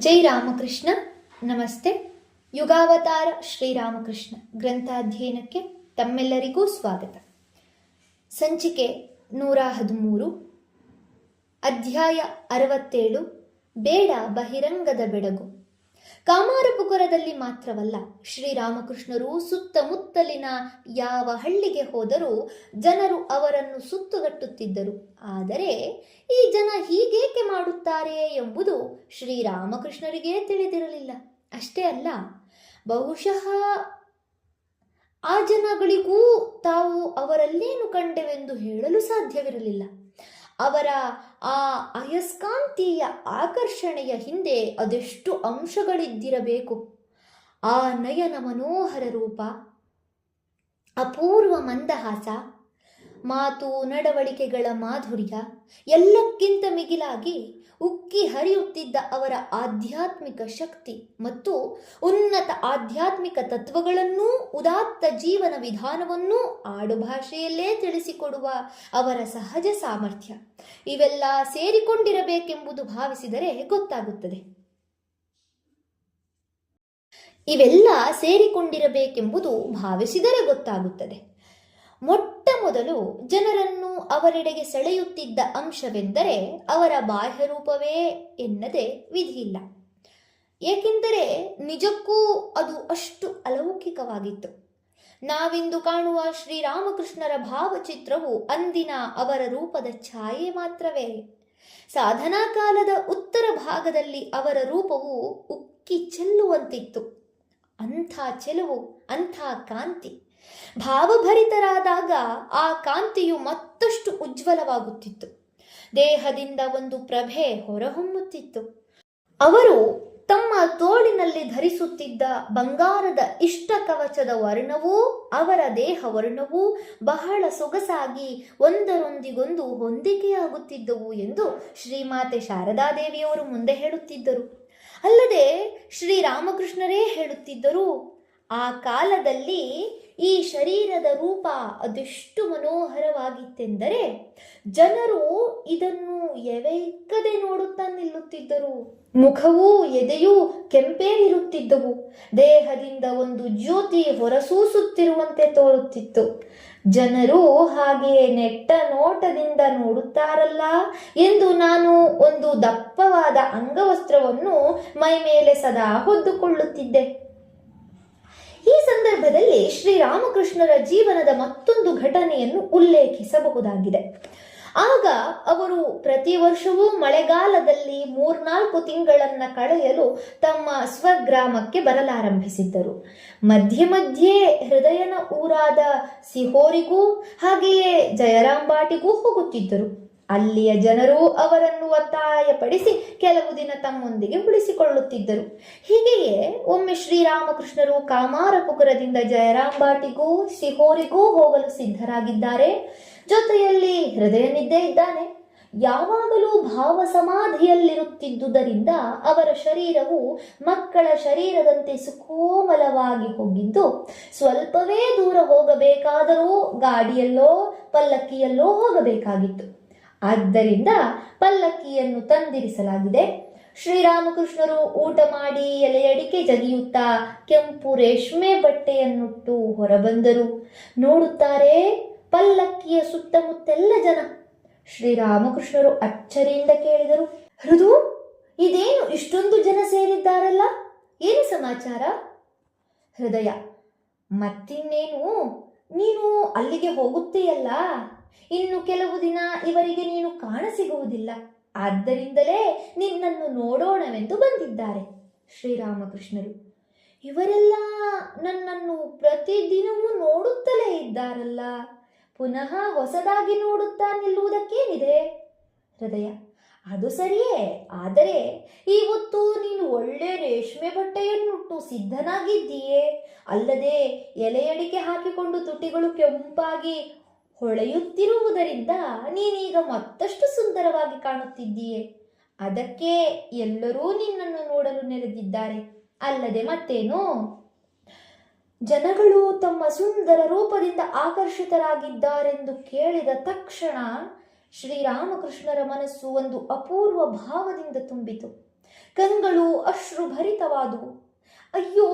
ಜೈ ರಾಮಕೃಷ್ಣ. ನಮಸ್ತೆ. ಯುಗಾವತಾರ ಶ್ರೀರಾಮಕೃಷ್ಣ ಗ್ರಂಥಾಧ್ಯಯನಕ್ಕೆ ತಮ್ಮೆಲ್ಲರಿಗೂ ಸ್ವಾಗತ. ಸಂಚಿಕೆ 113, ಅಧ್ಯಾಯ 67, ಬೇಡ ಬಹಿರಂಗದ ಬೆಡಗು. ಕಾಮಾರಪುಕುರದಲ್ಲಿ ಮಾತ್ರವಲ್ಲ, ಶ್ರೀರಾಮಕೃಷ್ಣರು ಸುತ್ತಮುತ್ತಲಿನ ಯಾವ ಹಳ್ಳಿಗೆ ಹೋದರೂ ಜನರು ಅವರನ್ನು ಸುತ್ತುಗಟ್ಟುತ್ತಿದ್ದರು. ಆದರೆ ಈ ಜನ ಹೀಗೇಕೆ ಮಾಡುತ್ತಾರೆ ಎಂಬುದು ಶ್ರೀರಾಮಕೃಷ್ಣರಿಗೇ ತಿಳಿದಿರಲಿಲ್ಲ. ಅಷ್ಟೇ ಅಲ್ಲ, ಬಹುಶಃ ಆ ಜನಗಳಿಗೂ ತಾವು ಅವರಲ್ಲೇನು ಕಂಡೆವೆಂದು ಹೇಳಲು ಸಾಧ್ಯವಿರಲಿಲ್ಲ. ಅವರ ಆ ಅಯಸ್ಕಾಂತೀಯ ಆಕರ್ಷಣೆಯ ಹಿಂದೆ ಅದೆಷ್ಟು ಅಂಶಗಳಿದ್ದಿರಬೇಕು. ಆ ನಯನ ಮನೋಹರ ರೂಪ, ಅಪೂರ್ವ ಮಂದಹಾಸ, ಮಾತು ನಡವಳಿಕೆಗಳ ಮಾಧುರ್ಯ, ಎಲ್ಲಕ್ಕಿಂತ ಮಿಗಿಲಾಗಿ ಉಕ್ಕಿ ಹರಿಯುತ್ತಿದ್ದ ಅವರ ಆಧ್ಯಾತ್ಮಿಕ ಶಕ್ತಿ ಮತ್ತು ಉನ್ನತ ಆಧ್ಯಾತ್ಮಿಕ ತತ್ವಗಳನ್ನೂ ಉದಾತ್ತ ಜೀವನ ವಿಧಾನವನ್ನೂ ಆಡುಭಾಷೆಯಲ್ಲೇ ತಿಳಿಸಿಕೊಡುವ ಅವರ ಸಹಜ ಸಾಮರ್ಥ್ಯ, ಇವೆಲ್ಲ ಸೇರಿಕೊಂಡಿರಬೇಕೆಂಬುದು ಭಾವಿಸಿದರೆ ಗೊತ್ತಾಗುತ್ತದೆ. ಮೊಟ್ಟ ಮೊದಲು ಜನರನ್ನು ಅವರೆಡೆಗೆ ಸೆಳೆಯುತ್ತಿದ್ದ ಅಂಶವೆಂದರೆ ಅವರ ಬಾಹ್ಯರೂಪವೇ ಎನ್ನದೆ ವಿಧಿಯಿಲ್ಲ. ಏಕೆಂದರೆ ನಿಜಕ್ಕೂ ಅದು ಅಷ್ಟು ಅಲೌಕಿಕವಾಗಿತ್ತು. ನಾವಿಂದು ಕಾಣುವ ಶ್ರೀರಾಮಕೃಷ್ಣರ ಭಾವಚಿತ್ರವು ಅಂದಿನ ಅವರ ರೂಪದ ಛಾಯೆ ಮಾತ್ರವೇ. ಸಾಧನಾ ಕಾಲದ ಉತ್ತರ ಭಾಗದಲ್ಲಿ ಅವರ ರೂಪವು ಉಕ್ಕಿ ಚೆಲ್ಲುವಂತಿತ್ತು. ಅಂಥ ಚೆಲುವು, ಅಂಥ ಕಾಂತಿ. ಭಾವಭರಿತರಾದಾಗ ಆ ಕಾಂತಿಯು ಮತ್ತಷ್ಟು ಉಜ್ವಲವಾಗುತ್ತಿತ್ತು. ದೇಹದಿಂದ ಒಂದು ಪ್ರಭೆ ಹೊರಹೊಮ್ಮುತ್ತಿತ್ತು. ಅವರು ತಮ್ಮ ತೋಳಿನಲ್ಲಿ ಧರಿಸುತ್ತಿದ್ದ ಬಂಗಾರದ ಇಷ್ಟ ಕವಚದ ವರ್ಣವೂ ಅವರ ದೇಹ ವರ್ಣವೂ ಬಹಳ ಸೊಗಸಾಗಿ ಒಂದರೊಂದಿಗೊಂದು ಹೊಂದಿಕೆಯಾಗುತ್ತಿದ್ದವು ಎಂದು ಶ್ರೀಮಾತೆ ಶಾರದಾದೇವಿಯವರು ಮುಂದೆ ಹೇಳುತ್ತಿದ್ದರು. ಅಲ್ಲದೆ ಶ್ರೀರಾಮಕೃಷ್ಣರೇ ಹೇಳುತ್ತಿದ್ದರು, ಆ ಕಾಲದಲ್ಲಿ ಈ ಶರೀರದ ರೂಪ ಅದೆಷ್ಟು ಮನೋಹರವಾಗಿತ್ತೆಂದರೆ ಜನರು ಇದನ್ನು ಎವೆಯಿಕ್ಕದೆ ನೋಡುತ್ತಾ ನಿಲ್ಲುತ್ತಿದ್ದರು. ಮುಖವೂ ಎದೆಯೂ ಕೆಂಪೇರಿರುತ್ತಿದ್ದವು. ದೇಹದಿಂದ ಒಂದು ಜ್ಯೋತಿ ಹೊರಸೂಸುತ್ತಿರುವಂತೆ ತೋರುತ್ತಿತ್ತು. ಜನರು ಹಾಗೆ ನೆಟ್ಟ ನೋಟದಿಂದ ನೋಡುತ್ತಾರಲ್ಲ ಎಂದು ನಾನು ಒಂದು ದಪ್ಪವಾದ ಅಂಗವಸ್ತ್ರವನ್ನು ಮೈ ಮೇಲೆ ಸದಾ ಹೊದ್ದುಕೊಳ್ಳುತ್ತಿದ್ದೆ. ಈ ಸಂದರ್ಭದಲ್ಲಿ ಶ್ರೀರಾಮಕೃಷ್ಣರ ಜೀವನದ ಮತ್ತೊಂದು ಘಟನೆಯನ್ನು ಉಲ್ಲೇಖಿಸಬಹುದಾಗಿದೆ. ಆಗ ಅವರು ಪ್ರತಿ ವರ್ಷವೂ ಮಳೆಗಾಲದಲ್ಲಿ 3-4 ತಿಂಗಳನ್ನ ಕಳೆಯಲು ತಮ್ಮ ಸ್ವಗ್ರಾಮಕ್ಕೆ ಬರಲಾರಂಭಿಸಿದ್ದರು. ಮಧ್ಯೆ ಮಧ್ಯೆ ಹೃದಯನ ಊರಾದ ಸಿಹೋರಿಗೂ ಹಾಗೆಯೇ ಜಯರಾಂಬಾಟಿಗೂ ಹೋಗುತ್ತಿದ್ದರು. ಅಲ್ಲಿಯ ಜನರು ಅವರನ್ನು ಒತ್ತಾಯಪಡಿಸಿ ಕೆಲವು ದಿನ ತಮ್ಮೊಂದಿಗೆ ಉಳಿಸಿಕೊಳ್ಳುತ್ತಿದ್ದರು. ಹೀಗೆಯೇ ಒಮ್ಮೆ ಶ್ರೀರಾಮಕೃಷ್ಣರು ಕಾಮಾರಪುಕುರದಿಂದ ಜಯರಾಂಬಾಟಿಗೂ ಸಿಹೋರಿಗೂ ಹೋಗಲು ಸಿದ್ಧರಾಗಿದ್ದಾರೆ. ಜೊತೆಯಲ್ಲಿ ಹೃದಯನಿದ್ದೇ ಇದ್ದಾನೆ. ಯಾವಾಗಲೂ ಭಾವ ಸಮಾಧಿಯಲ್ಲಿರುತ್ತಿದ್ದುದರಿಂದ ಅವರ ಶರೀರವು ಮಕ್ಕಳ ಶರೀರದಂತೆ ಸುಕೋಮಲವಾಗಿ ಹೋಗಿದ್ದು, ಸ್ವಲ್ಪವೇ ದೂರ ಹೋಗಬೇಕಾದರೂ ಗಾಡಿಯಲ್ಲೋ ಪಲ್ಲಕ್ಕಿಯಲ್ಲೋ ಹೋಗಬೇಕಾಗಿತ್ತು. ಆದ್ದರಿಂದ ಪಲ್ಲಕ್ಕಿಯನ್ನು ತಂದಿರಿಸಲಾಗಿದೆ. ಶ್ರೀರಾಮಕೃಷ್ಣರು ಊಟ ಮಾಡಿ ಎಲೆಯಡಿಕೆ ಜಗಿಯುತ್ತಾ ಕೆಂಪು ರೇಷ್ಮೆ ಬಟ್ಟೆಯನ್ನುಟ್ಟು ಹೊರಬಂದರು. ನೋಡುತ್ತಾರೆ, ಪಲ್ಲಕ್ಕಿಯ ಸುತ್ತಮುತ್ತೆಲ್ಲ ಜನ. ಶ್ರೀರಾಮಕೃಷ್ಣರು ಅಚ್ಚರಿಯಿಂದ ಕೇಳಿದರು, ಹೃದು, ಇದೇನು ಇಷ್ಟೊಂದು ಜನ ಸೇರಿದ್ದಾರಲ್ಲ, ಏನು ಸಮಾಚಾರ? ಹೃದಯ, ಮತ್ತಿನ್ನೇನು, ನೀನು ಅಲ್ಲಿಗೆ ಹೋಗುತ್ತೀಯಲ್ಲ, ಇನ್ನು ಕೆಲವು ದಿನ ಇವರಿಗೆ ನೀನು ಕಾಣಸಿಗುವುದಿಲ್ಲ. ಆದ್ದರಿಂದಲೇ ನಿನ್ನನ್ನು ನೋಡೋಣವೆಂದು ಬಂದಿದ್ದಾರೆ. ಶ್ರೀರಾಮಕೃಷ್ಣರು, ಇವರೆಲ್ಲ ನನ್ನನ್ನು ಪ್ರತಿದಿನವೂ ನೋಡುತ್ತಲೇ ಇದ್ದಾರಲ್ಲ, ಪುನಃ ಹೊಸದಾಗಿ ನೋಡುತ್ತಾ ನಿಲ್ಲುವುದಕ್ಕೇನಿದೆ? ಹೃದಯ, ಅದು ಸರಿಯೇ, ಆದರೆ ಇವತ್ತು ನೀನು ಒಳ್ಳೆ ರೇಷ್ಮೆ ಬಟ್ಟೆಯನ್ನುಟ್ಟು ಸಿದ್ಧನಾಗಿದ್ದೀಯೇ, ಅಲ್ಲದೆ ಎಲೆಯಡಿಕೆ ಹಾಕಿಕೊಂಡು ತುಟಿಗಳು ಕೆಂಪಾಗಿ ಹೊಳೆಯುತ್ತಿರುವುದರಿಂದ ನೀನೀಗ ಮತ್ತಷ್ಟು ಸುಂದರವಾಗಿ ಕಾಣುತ್ತಿದ್ದೀಯೆ. ಅದಕ್ಕೆ ಎಲ್ಲರೂ ನಿನ್ನನ್ನು ನೋಡಲು ನೆರೆದಿದ್ದಾರೆ, ಅಲ್ಲದೆ ಮತ್ತೇನು? ಜನಗಳು ತಮ್ಮ ಸುಂದರ ರೂಪದಿಂದ ಆಕರ್ಷಿತರಾಗಿದ್ದಾರೆಂದು ಕೇಳಿದ ತಕ್ಷಣ ಶ್ರೀರಾಮಕೃಷ್ಣರ ಮನಸ್ಸು ಒಂದು ಅಪೂರ್ವ ಭಾವದಿಂದ ತುಂಬಿತು. ಕಂಗಳು ಅಶ್ರುಭರಿತವಾದುವು. ಅಯ್ಯೋ,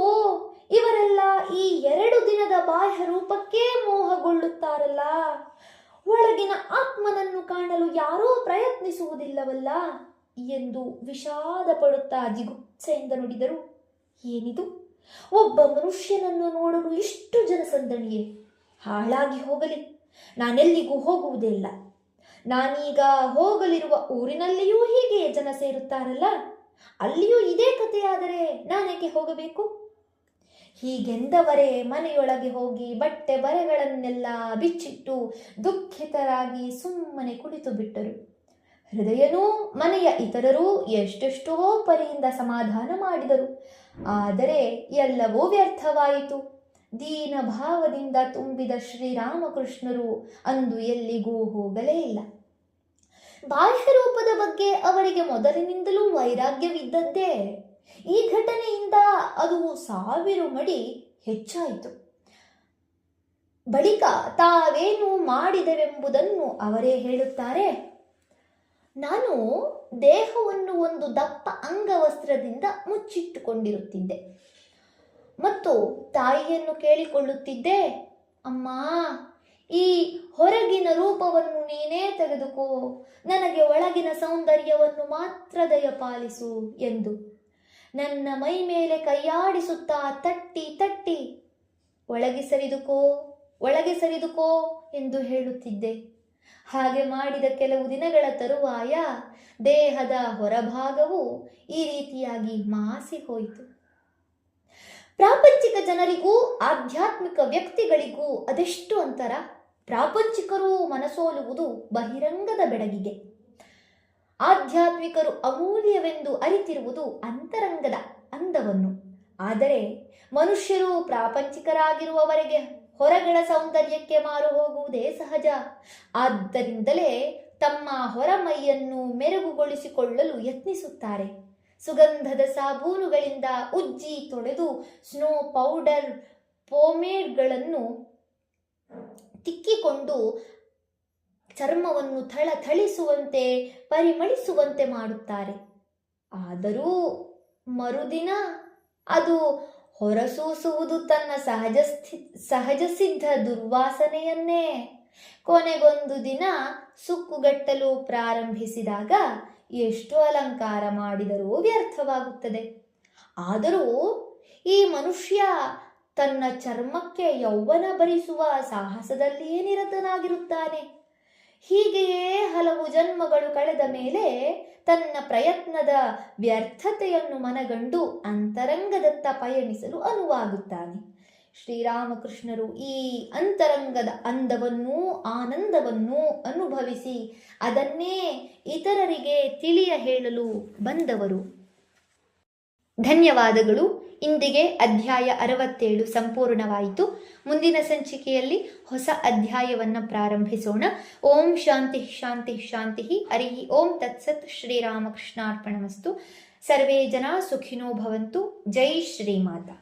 ಇವರೆಲ್ಲ ಈ 2 ದಿನದ ಬಾಹ್ಯ ರೂಪಕ್ಕೇ ಮೋಹಗೊಳ್ಳುತ್ತಾರಲ್ಲ, ಒಳಗಿನ ಆತ್ಮನನ್ನು ಕಾಣಲು ಯಾರೂ ಪ್ರಯತ್ನಿಸುವುದಿಲ್ಲವಲ್ಲ ಎಂದು ವಿಷಾದ ಪಡುತ್ತಾ ಜಿಗುಪ್ಸೆಯಿಂದ ನುಡಿದರು. ಏನಿದು, ಒಬ್ಬ ಮನುಷ್ಯನನ್ನು ನೋಡಲು ಇಷ್ಟು ಜನಸಂದಣಿಯೇ? ಹಾಳಾಗಿ ಹೋಗಲಿ, ನಾನೆಲ್ಲಿಗೂ ಹೋಗುವುದೇ ಇಲ್ಲ. ನಾನೀಗ ಹೋಗಲಿರುವ ಊರಿನಲ್ಲಿಯೂ ಹೀಗೆ ಜನ ಸೇರುತ್ತಾರಲ್ಲ, ಅಲ್ಲಿಯೂ ಇದೇ ಕಥೆಯಾದರೆ ನಾನೇಕೆ ಹೋಗಬೇಕು? ಹೀಗೆಂದವರೇ ಮನೆಯೊಳಗೆ ಹೋಗಿ ಬಟ್ಟೆ ಬರೆಗಳನ್ನೆಲ್ಲ ಬಿಚ್ಚಿಟ್ಟು ದುಃಖಿತರಾಗಿ ಸುಮ್ಮನೆ ಕುಳಿತು ಬಿಟ್ಟರು. ಹೃದಯನೂ ಮನೆಯ ಇತರರೂ ಎಷ್ಟೆಷ್ಟೋ ಪರಿಯಿಂದ ಸಮಾಧಾನ ಮಾಡಿದರು. ಆದರೆ ಎಲ್ಲವೂ ವ್ಯರ್ಥವಾಯಿತು. ದೀನ ಭಾವದಿಂದ ತುಂಬಿದ ಶ್ರೀರಾಮಕೃಷ್ಣರು ಅಂದು ಎಲ್ಲಿಗೂ ಹೋಗಲೇ ಇಲ್ಲ. ಬಾಹ್ಯ ರೂಪದ ಬಗ್ಗೆ ಅವರಿಗೆ ಮೊದಲಿನಿಂದಲೂ ವೈರಾಗ್ಯವಿದ್ದದ್ದೇ. ಈ ಘಟನೆಯಿಂದ ಅದು 1000 ಮಡಿ ಹೆಚ್ಚಾಯಿತು. ಬಳಿಕ ತಾವೇನು ಮಾಡಿದೆವೆಂಬುದನ್ನು ಅವರೇ ಹೇಳುತ್ತಾರೆ. ನಾನು ದೇಹವನ್ನು ಒಂದು ದಪ್ಪ ಅಂಗವಸ್ತ್ರದಿಂದ ಮುಚ್ಚಿಟ್ಟುಕೊಂಡಿರುತ್ತಿದ್ದೆ ಮತ್ತು ತಾಯಿಯನ್ನು ಕೇಳಿಕೊಳ್ಳುತ್ತಿದ್ದೆ, ಅಮ್ಮ, ಈ ಹೊರಗಿನ ರೂಪವನ್ನು ನೀನೇ ತೆಗೆದುಕೋ, ನನಗೆ ಒಳಗಿನ ಸೌಂದರ್ಯವನ್ನು ಮಾತ್ರ ದಯಪಾಲಿಸು ಎಂದು. ನನ್ನ ಮೈ ಮೇಲೆ ಕೈಯಾಡಿಸುತ್ತಾ ತಟ್ಟಿ ತಟ್ಟಿ ಒಳಗೆ ಸರಿದುಕೋ ಎಂದು ಹೇಳುತ್ತಿದ್ದೆ. ಹಾಗೆ ಮಾಡಿದ ಕೆಲವು ದಿನಗಳ ತರುವಾಯ ದೇಹದ ಹೊರಭಾಗವು ಈ ರೀತಿಯಾಗಿ ಮಾಸಿ ಹೋಯಿತು. ಪ್ರಾಪಂಚಿಕ ಜನರಿಗೂ ಆಧ್ಯಾತ್ಮಿಕ ವ್ಯಕ್ತಿಗಳಿಗೂ ಅದೆಷ್ಟು ಅಂತರ. ಪ್ರಾಪಂಚಿಕರು ಮನಸೋಲುವುದು ಬಹಿರಂಗದ ಬೆಡಗಿಗೆ, ಆಧ್ಯಾತ್ಮಿಕರು ಅಮೂಲ್ಯವೆಂದು ಅರಿತಿರುವುದು ಅಂತರಂಗದ ಅಂದವನ್ನು. ಆದರೆ ಮನುಷ್ಯರು ಪ್ರಾಪಂಚಿಕರಾಗಿರುವವರೆಗೆ ಹೊರಗಳ ಸೌಂದರ್ಯಕ್ಕೆ ಮಾರು ಹೋಗುವುದೇ ಸಹಜ. ಆದ್ದರಿಂದಲೇ ತಮ್ಮ ಹೊರಮೈಯನ್ನು ಮೆರುಗುಗೊಳಿಸಿಕೊಳ್ಳಲು ಯತ್ನಿಸುತ್ತಾರೆ. ಸುಗಂಧದ ಸಾಬೂನುಗಳಿಂದ ಉಜ್ಜಿ ತೊಳೆದು ಸ್ನೋ ಪೌಡರ್, ಪೋಮೇಡ್ಗಳನ್ನು ತಿಕ್ಕಿಕೊಂಡು ಚರ್ಮವನ್ನು ಥಳಿಸುವಂತೆ ಪರಿಮಳಿಸುವಂತೆ ಮಾಡುತ್ತಾರೆ. ಆದರೂ ಮರುದಿನ ಅದು ಹೊರಸೂಸುವುದು ತನ್ನ ಸಹಜ ಸಿದ್ಧ ದುರ್ವಾಸನೆಯನ್ನೇ. ಕೊನೆಗೊಂದು ದಿನ ಸುಕ್ಕುಗಟ್ಟಲು ಪ್ರಾರಂಭಿಸಿದಾಗ ಎಷ್ಟು ಅಲಂಕಾರ ಮಾಡಿದರೂ ವ್ಯರ್ಥವಾಗುತ್ತದೆ. ಆದರೂ ಈ ಮನುಷ್ಯ ತನ್ನ ಚರ್ಮಕ್ಕೆ ಯೌವನ ಭರಿಸುವ ಸಾಹಸದಲ್ಲಿಯೇ ನಿರತನಾಗಿರುತ್ತಾನೆ. ಹೀಗೆಯೇ ಹಲವು ಜನ್ಮಗಳು ಕಳೆದ ಮೇಲೆ ತನ್ನ ಪ್ರಯತ್ನದ ವ್ಯರ್ಥತೆಯನ್ನು ಮನಗಂಡು ಅಂತರಂಗದತ್ತ ಪಯಣಿಸಲು ಅನುವಾಗುತ್ತಾನೆ. ಶ್ರೀರಾಮಕೃಷ್ಣರು ಈ ಅಂತರಂಗದ ಅಂದವನ್ನೂ ಆನಂದವನ್ನೂ ಅನುಭವಿಸಿ ಅದನ್ನೇ ಇತರರಿಗೆ ತಿಳಿಯ ಹೇಳಲು ಬಂದವರು. ಧನ್ಯವಾದಗಳು. ಇಂದಿಗೆ ಅಧ್ಯಾಯ 67 ಸಂಪೂರ್ಣವಾಯಿತು. ಮುಂದಿನ ಸಂಚಿಕೆಯಲ್ಲಿ ಹೊಸ ಅಧ್ಯಾಯವನ್ನು ಪ್ರಾರಂಭಿಸೋಣ. ಓಂ ಶಾಂತಿ ಶಾಂತಿ ಶಾಂತಿ. ಹರಿ ಓಂ ತತ್ಸತ್. ಶ್ರೀರಾಮಕೃಷ್ಣಾರ್ಪಣಮಸ್ತು. ಸರ್ವೇ ಜನ ಸುಖಿನೋ ಭವಂತು. ಜೈ ಶ್ರೀಮಾತಾ.